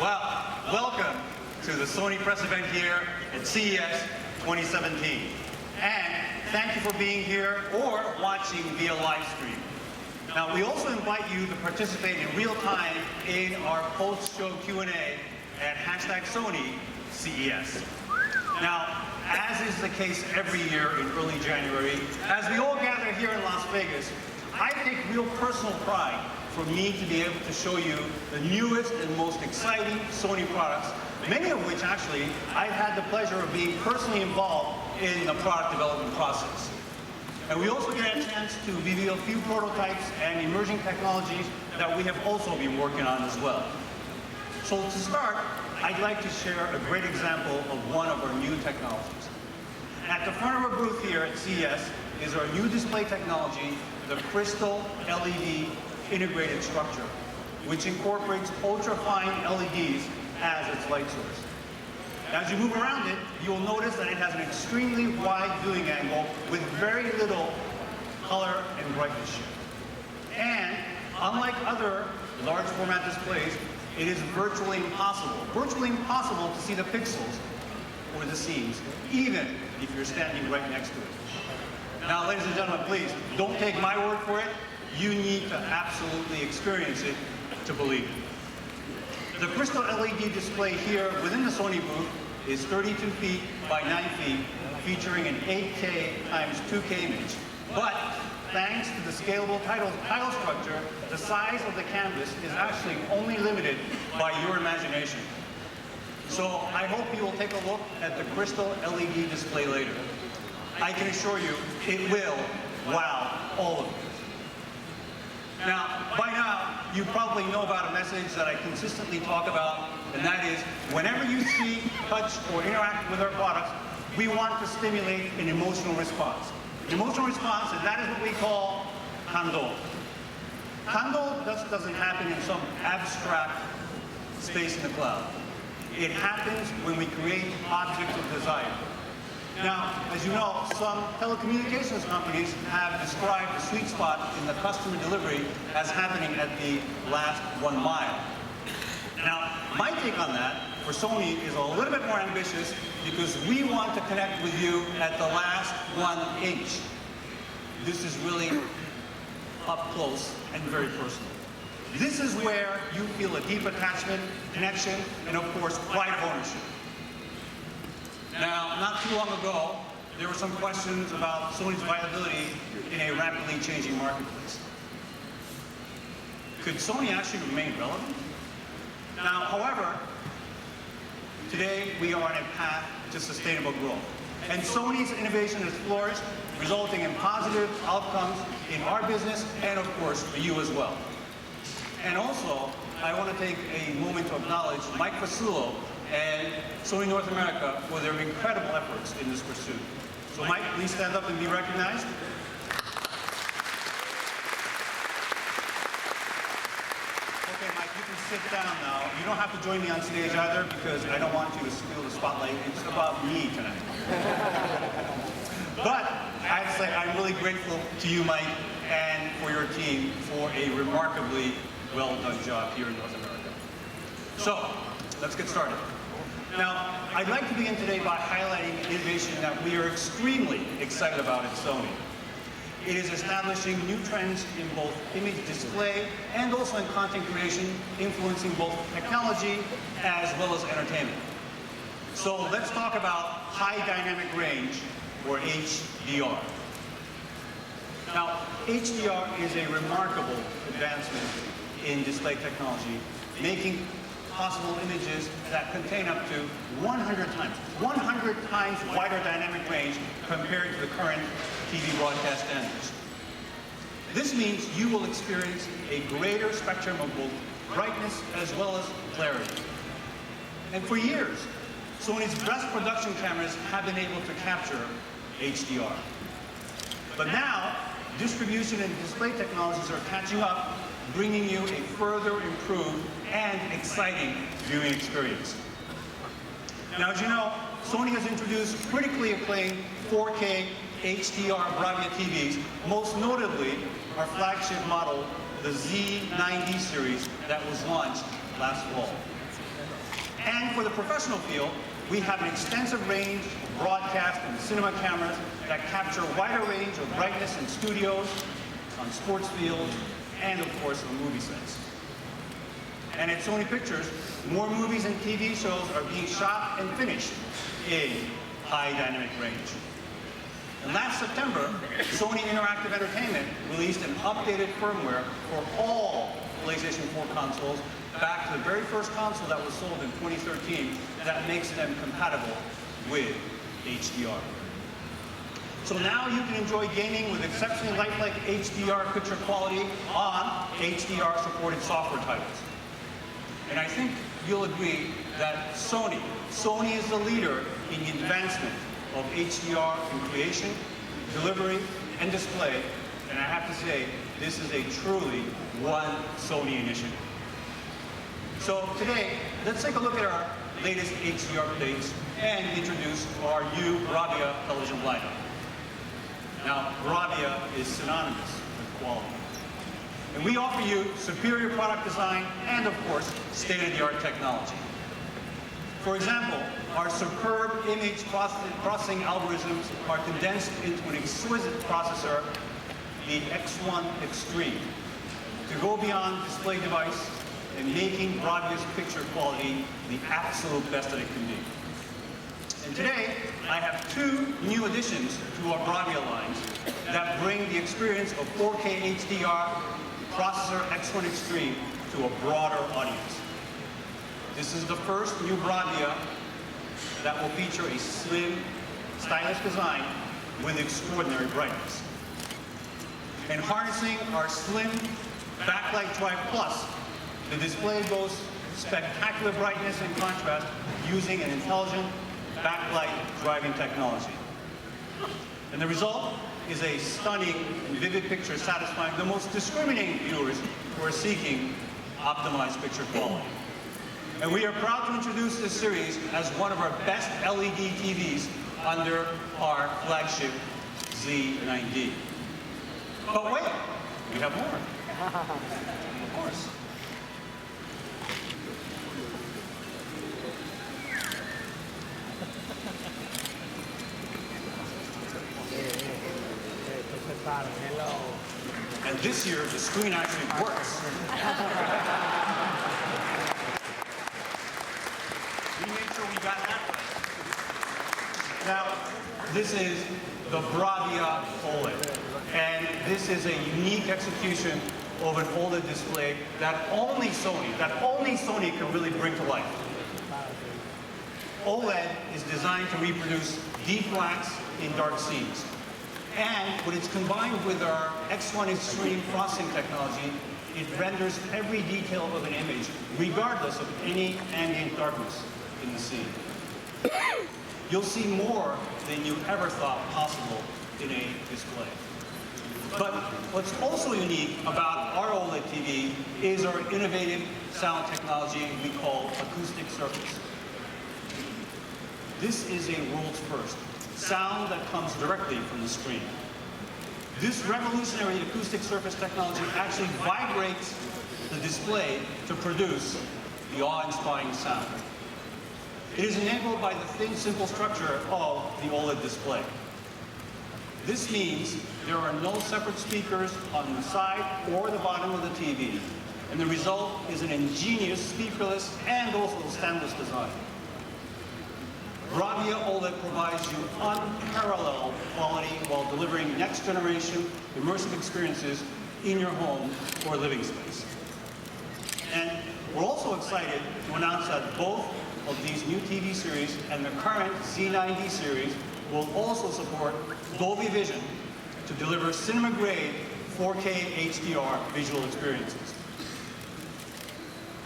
Well, welcome to the Sony press event here at CES 2017. And thank you for being here or watching via live stream. Now, we also invite you to participate in real time in our post-show Q&A at #SonyCES. Now, as is the case every year in early January, as we all gather here in Las Vegas, I take real personal pride for me to be able to show you the newest and most exciting Sony products, many of which actually I've had the pleasure of being personally involved in the product development process. And we also get a chance to reveal a few prototypes and emerging technologies that we have also been working on as well. So to start, I'd like to share a great example of one of our new technologies. At the front of our booth here at CES is our new display technology, the Crystal LED integrated structure, which incorporates ultra-fine LEDs as its light source. As you move around it, you'll notice that it has an extremely wide viewing angle with very little color and brightness shift. And unlike other large format displays, it is virtually impossible to see the pixels or the seams, even if you're standing right next to it. Now, ladies and gentlemen, please, don't take my word for it. You need to absolutely experience it to believe it. The Crystal LED display here within the Sony booth is 32 feet by 9 feet, featuring an 8K times 2K image. But thanks to the scalable tile structure, the size of the canvas is actually only limited by your imagination. So I hope you will take a look at the Crystal LED display later. I can assure you, it will wow all of you. Now, by now, you probably know about a message that I consistently talk about, and that is, whenever you see, touch, or interact with our products, we want to stimulate an emotional response. Emotional response, and that is what we call kando. Kando just doesn't happen in some abstract space in the cloud. It happens when we create objects of desire. Now, as you know, some telecommunications companies have described the sweet spot in the customer delivery as happening at the last 1 mile. Now, my take on that for Sony is a little bit more ambitious because we want to connect with you at the last 1 inch. This is really up close and very personal. This is where you feel a deep attachment, connection, and of course, pride of ownership. Now, not too long ago, there were some questions about Sony's viability in a rapidly changing marketplace. Could Sony actually remain relevant? Now, however, today we are on a path to sustainable growth. And Sony's innovation has flourished, resulting in positive outcomes in our business and, of course, for you as well. And also, I want to take a moment to acknowledge Mike Fasullo and Sony North America for their incredible efforts in this pursuit. So Mike, please stand up and be recognized. Okay, Mike, you can sit down now. You don't have to join me on stage either because I don't want you to steal the spotlight. It's about me tonight. But I have to say I'm really grateful to you, Mike, and for your team for a remarkably well-done job here in North America. So, let's get started. Now, I'd like to begin today by highlighting an innovation that we are extremely excited about at Sony. It is establishing new trends in both image display and also in content creation, influencing both technology as well as entertainment. So let's talk about high dynamic range, or HDR. Now, HDR is a remarkable advancement in display technology, making possible images that contain up to 100 times wider dynamic range compared to the current TV broadcast standards. This means you will experience a greater spectrum of both brightness as well as clarity. And for years, Sony's best production cameras have been able to capture HDR. But now, distribution and display technologies are catching up, bringing you a further improved and exciting viewing experience. Now, as you know, Sony has introduced critically acclaimed 4K HDR Bravia TVs, most notably our flagship model, the Z90 series that was launched last fall. for the professional field, we have an extensive range of broadcast and cinema cameras that capture a wider range of brightness in studios, on sports fields, and of course on movie sets. And at Sony Pictures, more movies and TV shows are being shot and finished in high dynamic range. And last September, Sony Interactive Entertainment released an updated firmware for all PlayStation 4 consoles back to the very first console that was sold in 2013 that makes them compatible with HDR. So now you can enjoy gaming with exceptionally lifelike HDR picture quality on HDR-supported software titles. And I think you'll agree that Sony is the leader in the advancement of HDR in creation, delivery, and display. And I have to say, this is a truly one Sony initiative. So today, let's take a look at our latest HDR plates and introduce our new Bravia television lineup. Now, Bravia is synonymous with quality. And we offer you superior product design and, of course, state-of-the-art technology. For example, our superb image processing algorithms are condensed into an exquisite processor, the X1 Extreme, to go beyond display device and making Bravia's picture quality the absolute best that it can be. And today, I have two new additions to our Bravia lines that bring the experience of 4K HDR processor X1 Extreme to a broader audience. This is the first new Bravia that will feature a slim, stylish design with extraordinary brightness. And harnessing our slim Backlight Drive Plus, the display boasts spectacular brightness and contrast using an intelligent backlight driving technology. And the result is a stunning and vivid picture satisfying the most discriminating viewers who are seeking optimized picture quality. And we are proud to introduce this series as one of our best LED TVs under our flagship Z90. But wait, we have more. Of course. And this year, the screen actually works. We made sure we got that right. Now, this is the Bravia OLED. And this is a unique execution of an OLED display that only Sony can really bring to life. OLED is designed to reproduce deep blacks in dark scenes. And when it's combined with our X1 Extreme processing technology, it renders every detail of an image, regardless of any ambient darkness in the scene. You'll see more than you ever thought possible in a display. But what's also unique about our OLED TV is our innovative sound technology we call Acoustic Surface. This is a world's first. Sound that comes directly from the screen. This revolutionary acoustic surface technology actually vibrates the display to produce the awe-inspiring sound. It is enabled by the thin, simple structure of the OLED display. This means there are no separate speakers on the side or the bottom of the TV, and the result is an ingenious, speakerless, and also standless design. Bravia OLED provides you unparalleled quality while delivering next-generation immersive experiences in your home or living space. And we're also excited to announce that both of these new TV series and the current Z90 series will also support Dolby Vision to deliver cinema-grade 4K HDR visual experiences.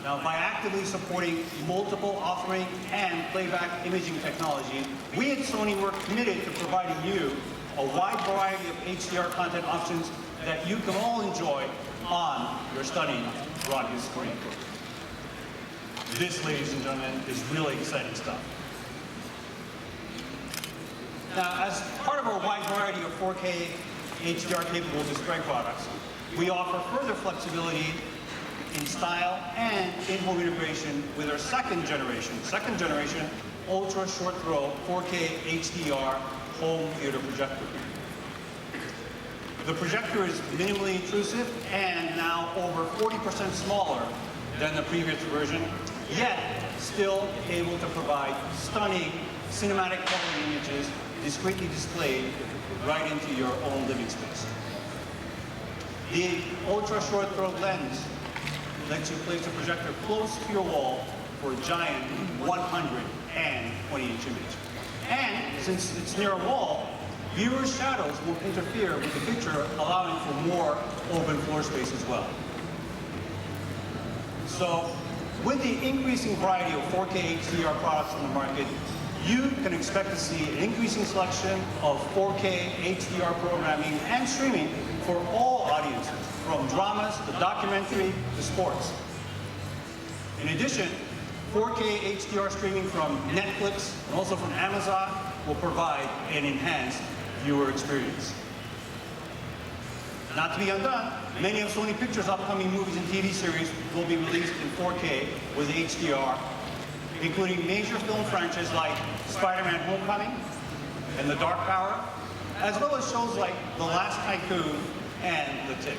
Now, by actively supporting multiple authoring and playback imaging technology, we at Sony were committed to providing you a wide variety of HDR content options that you can all enjoy on your stunning Bravia screen. This, ladies and gentlemen, is really exciting stuff. Now, as part of our wide variety of 4K HDR-capable display products, we offer further flexibility in style and in-home integration with our second generation ultra short throw 4K HDR home theater projector. The projector is minimally intrusive and now over 40% smaller than the previous version, yet still able to provide stunning cinematic quality images discreetly displayed right into your own living space. The ultra short throw lens lets you place the projector close to your wall for a giant 120-inch image. And since it's near a wall, viewers' shadows won't interfere with the picture, allowing for more open floor space as well. So, with the increasing variety of 4K HDR products on the market, you can expect to see an increasing selection of 4K HDR programming and streaming for all audiences, from dramas to documentary to sports. In addition, 4K HDR streaming from Netflix and also from Amazon will provide an enhanced viewer experience. Not to be undone, many of Sony Pictures' upcoming movies and TV series will be released in 4K with HDR, including major film franchises like Spider-Man Homecoming and The Dark Tower, as well as shows like The Last Tycoon and The Tick.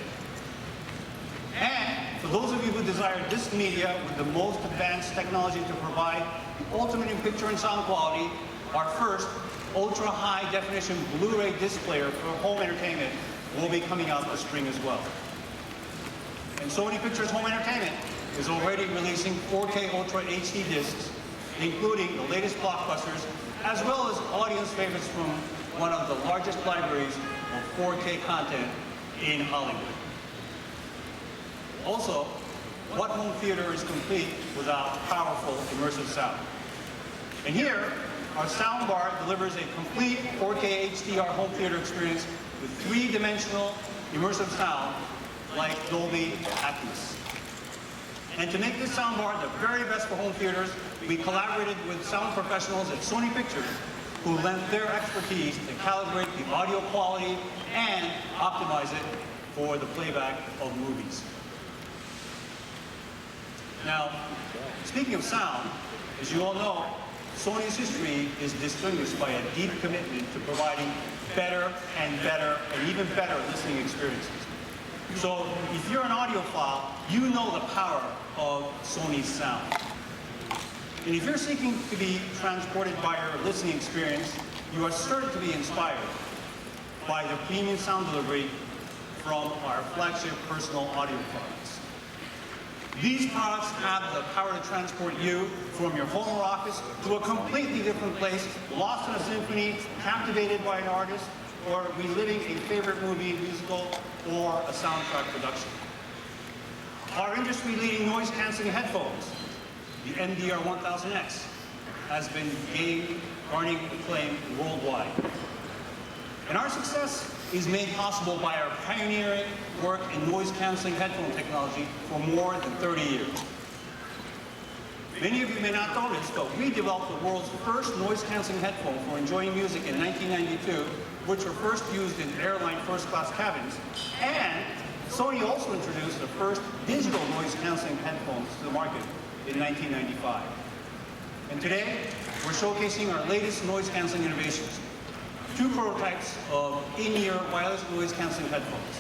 And for those of you who desire disc media with the most advanced technology to provide the ultimate in picture and sound quality, our first ultra-high definition Blu-ray disc player for home entertainment will be coming out this spring as well. And Sony Pictures Home Entertainment is already releasing 4K Ultra HD discs, including the latest blockbusters, as well as audience favorites from one of the largest libraries of 4K content in Hollywood. Also, what home theater is complete without powerful immersive sound? And here, our soundbar delivers a complete 4K HDR home theater experience with three-dimensional immersive sound like Dolby Atmos. And to make this soundbar the very best for home theaters, we collaborated with sound professionals at Sony Pictures who lent their expertise to calibrate the audio quality and optimize it for the playback of movies. Now, speaking of sound, as you all know, Sony's history is distinguished by a deep commitment to providing better and better and even better listening experiences. So if you're an audiophile, you know the power of Sony's sound. And if you're seeking to be transported by your listening experience, you are certain to be inspired by the premium sound delivery from our flagship personal audio products. These products have the power to transport you from your home or office to a completely different place, lost in a symphony, captivated by an artist, or reliving a favorite movie, musical, or a soundtrack production. Our industry-leading noise-canceling headphones, the MDR1000X, has been garnering acclaim worldwide. And our success is made possible by our pioneering work in noise-canceling headphone technology for more than 30 years. Many of you may not know this, but we developed the world's first noise-canceling headphone for enjoying music in 1992, which were first used in airline first-class cabins. And Sony also introduced the first digital noise-canceling headphones to the market in 1995. And today, we're showcasing our latest noise-canceling innovations. 2 prototypes of in-ear wireless noise-canceling headphones.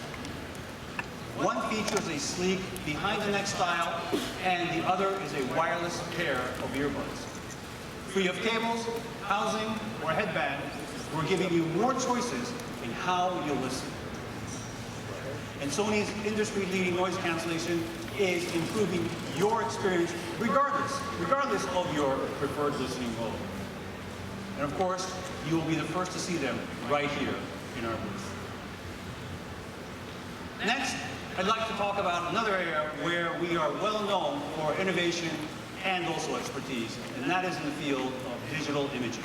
One features a sleek behind-the-neck style, and the other is a wireless pair of earbuds. Free of cables, housing, or headband, we're giving you more choices in how you listen. And Sony's industry-leading noise cancellation is improving your experience regardless of your preferred listening mode. And of course, you will be the first to see them right here in our booth. Next, I'd like to talk about another area where we are well known for innovation and also expertise, and that is in the field of digital imaging.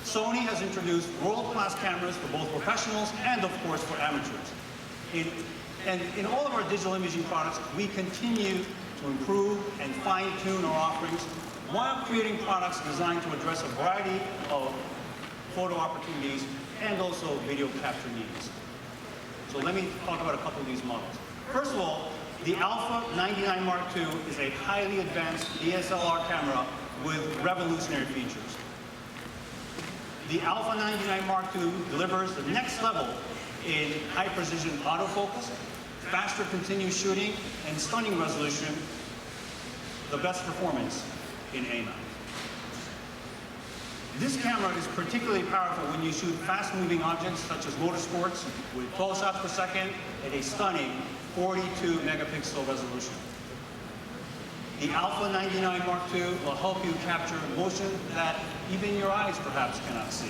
Sony has introduced world-class cameras for both professionals and, of course, for amateurs. In all of our digital imaging products, we continue to improve and fine-tune our offerings while creating products designed to address a variety of photo opportunities and also video capture needs. So let me talk about a couple of these models. First of all, The Alpha 99 Mark II is a highly advanced DSLR camera with revolutionary features. The Alpha 99 Mark II delivers the next level in high-precision autofocus, faster continuous shooting, and stunning resolution, the best performance in AMAC. This camera is particularly powerful when you shoot fast-moving objects such as motorsports with 12 shots per second at a stunning 42 megapixel resolution. The Alpha 99 Mark II will help you capture motion that even your eyes perhaps cannot see.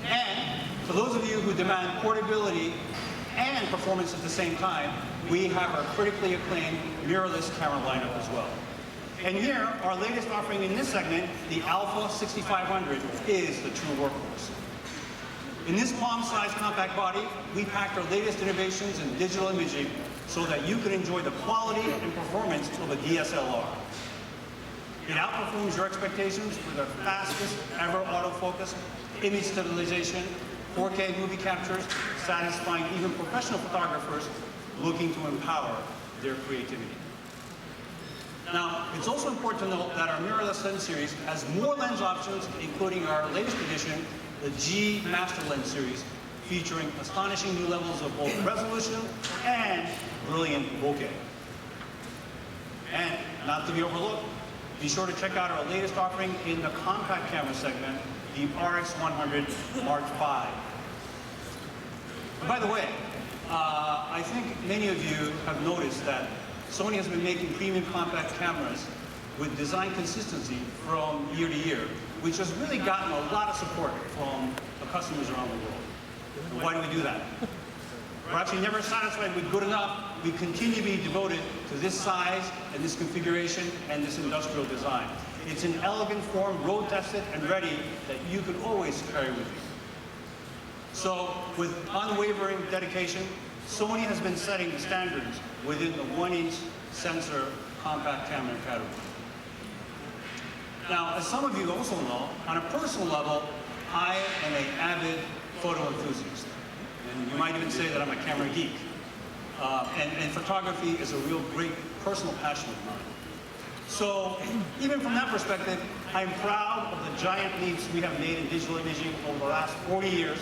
And for those of you who demand portability and performance at the same time, we have our critically acclaimed mirrorless camera lineup as well. And here, our latest offering in this segment, the Alpha 6500, is the true workhorse. In this palm-sized compact body, we packed our latest innovations in digital imaging so that you can enjoy the quality and performance of a DSLR. It outperforms your expectations with our fastest ever autofocus, image stabilization, 4K movie captures, satisfying even professional photographers looking to empower their creativity. Now, it's also important to note that our mirrorless lens series has more lens options, including our latest edition, the G Master Lens series, featuring astonishing new levels of both resolution and brilliant bokeh. And not to be overlooked, be sure to check out our latest offering in the compact camera segment, the RX100 Mark V. And by the way, I think many of you have noticed that Sony has been making premium compact cameras with design consistency from year to year, which has really gotten a lot of support from the customers around the world. And why do we do that? We're actually never satisfied with good enough. We continue to be devoted to this size and this configuration and this industrial design. It's an elegant form, road tested and ready, that you can always carry with you. So with unwavering dedication, Sony has been setting the standards within the 1-inch sensor compact camera category. Now, as some of you also know, on a personal level, I am an avid photo enthusiast. And you might even say that I'm a camera geek. And photography is a real great personal passion of mine. So even from that perspective, I'm proud of the giant leaps we have made in digital imaging over the last 40 years,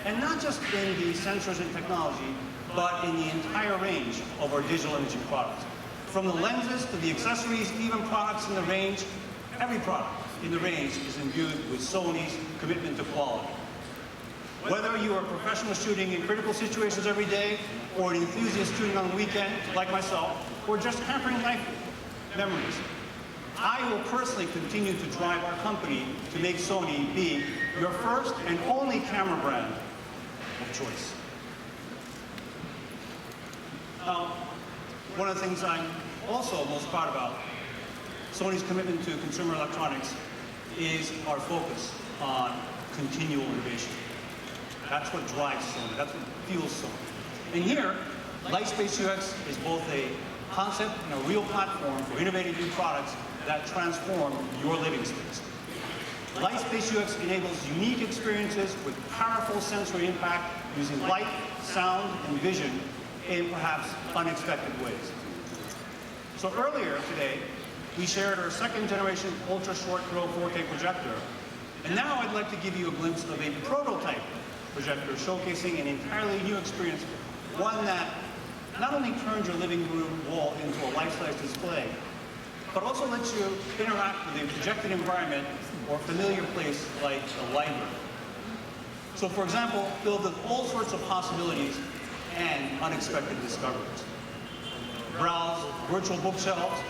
and not just in the sensors and technology, but in the entire range of our digital imaging products. From the lenses to the accessories, even products in the range, every product in the range is imbued with Sony's commitment to quality. Whether you are a professional shooting in critical situations every day, or an enthusiast shooting on the weekend, like myself, or just hampering life memories, I will personally continue to drive our company to make Sony be your first and only camera brand of choice. Now, one of the things I'm also most proud about, Sony's commitment to consumer electronics, is our focus on continual innovation. That's what drives Sony, that's what fuels Sony. And here, Lightspace UX is both a concept and a real platform for innovative new products that transform your living space. Lightspace UX enables unique experiences with powerful sensory impact using light, sound, and vision in perhaps unexpected ways. So earlier today, we shared our second generation ultra short throw 4K projector, and now I'd like to give you a glimpse of a prototype projector showcasing an entirely new experience, one that not only turns your living room wall into a life-size display, but also lets you interact with a projected environment or familiar place like a library. So for example, filled with all sorts of possibilities and unexpected discoveries. Browse virtual bookshelves,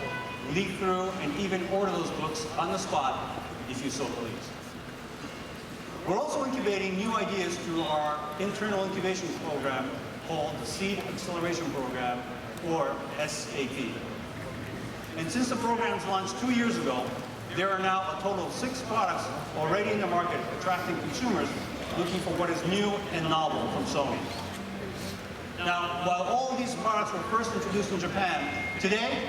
leaf through, and even order those books on the spot if you so please. We're also incubating new ideas through our internal incubation program called the Seed Acceleration Program, or SAP. And since the program's launched 2 years ago, there are now a total of 6 products already in the market attracting consumers looking for what is new and novel from Sony. Now, while all of these products were first introduced in Japan, today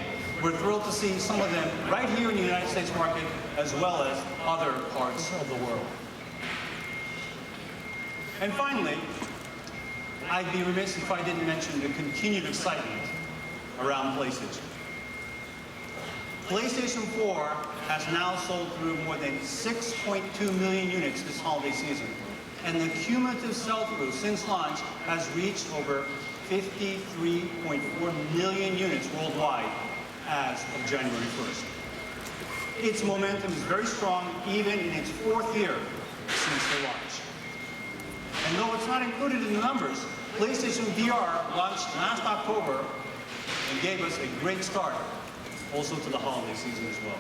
we're thrilled to see some of them right here in the United States market as well as other parts of the world. And finally, I'd be remiss if I didn't mention the continued excitement around PlayStation. PlayStation 4 has now sold through more than 6.2 million units this holiday season, and the cumulative sell-through since launch has reached over 53.4 million units worldwide as of January 1st. Its momentum is very strong even in its 4th year since the launch. And though it's not included in the numbers, PlayStation VR launched last October and gave us a great start also to the holiday season as well.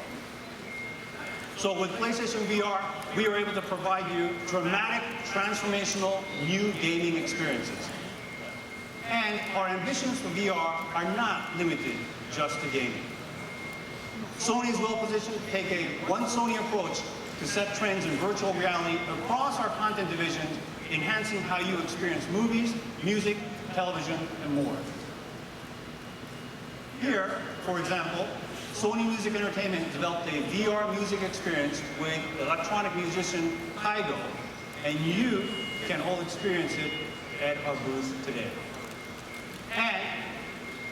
So with PlayStation VR, we are able to provide you dramatic, transformational, new gaming experiences. And our ambitions for VR are not limited just to gaming. Sony is well positioned to take a One Sony approach to set trends in virtual reality across our content divisions, enhancing how you experience movies, music, television, and more. Here, for example, Sony Music Entertainment developed a VR music experience with electronic musician Kygo, and you can all experience it at our booth today. And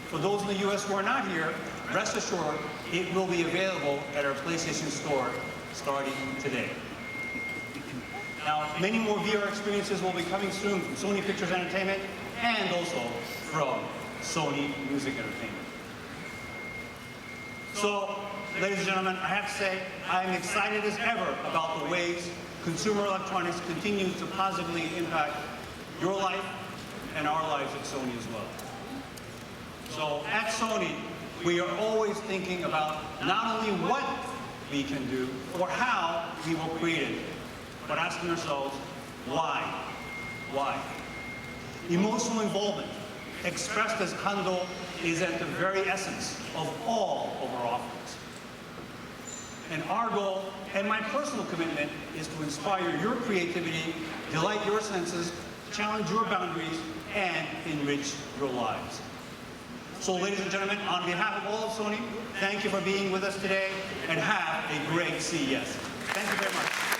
for those in the US who are not here, rest assured it will be available at our PlayStation Store starting today. Now, many more VR experiences will be coming soon from Sony Pictures Entertainment and also from Sony Music Entertainment. So, ladies and gentlemen, I have to say, I am excited as ever about the ways consumer electronics continues to positively impact your life and our lives at Sony as well. So, at Sony, we are always thinking about not only what we can do or how we will create it, but asking ourselves, why? Why? Emotional involvement, expressed as kando, is at the very essence of all of our offerings. And our goal, and my personal commitment, is to inspire your creativity, delight your senses, challenge your boundaries, and enrich your lives. So, ladies and gentlemen, on behalf of all of Sony, thank you for being with us today, and have a great CES. Thank you very much.